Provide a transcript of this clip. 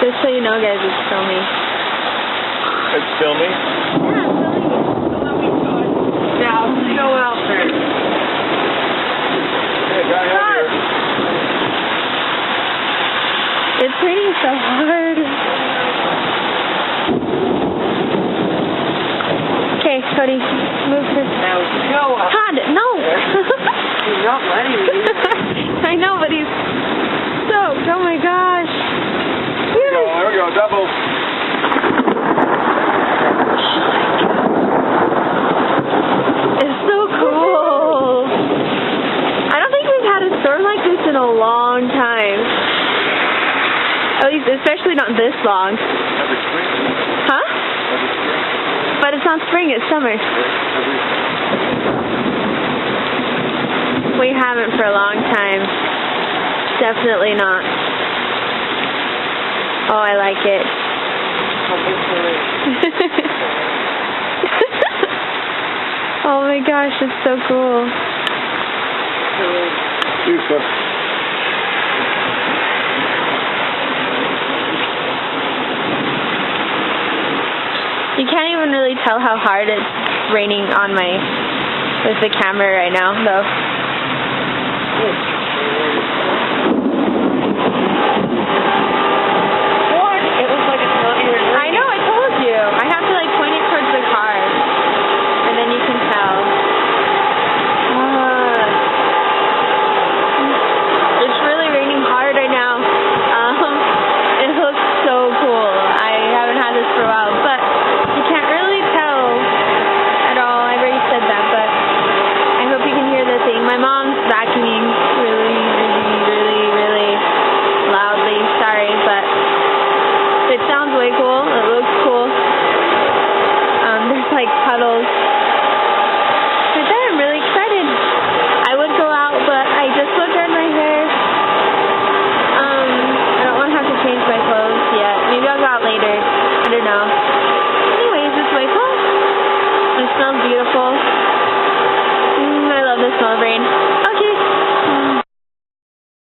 Just so you know, guys, it's filming. It's filming? Yeah, let's go out there. Hey, guy out here. It's raining so hard. Okay, Cody, move this. Now go out. Todd, no! He's not letting me. I know, but he's soaked. Oh my gosh. There we go, double. It's so cool. I don't think we've had a storm like this in a long time. At least, especially not this long. Every spring. Huh? Every spring. But it's not spring, it's summer. We haven't for a long time. Definitely not. Oh, I like it. Oh my gosh, it's so cool. Super. You can't even really tell how hard it's raining on with the camera right now, though. What? It looks like it's not even raining. I know, I told you. I have to like point it towards the car, and then you can tell. It's really raining hard right now. It looks so cool. I haven't had this for a while, but you can't really tell at all. I already said that, but I hope you can hear the thing. My mom's vacuuming really, really, really, really loudly. Sorry, but it sounds way cool. It looks cool. There's like puddles. Right there, I'm really excited. I would go out, but I just blow dried my hair. I don't want to have to change my clothes yet. Maybe I'll go out later. I don't know. Anyways, it's way cool. It smells beautiful. I love the smell of rain.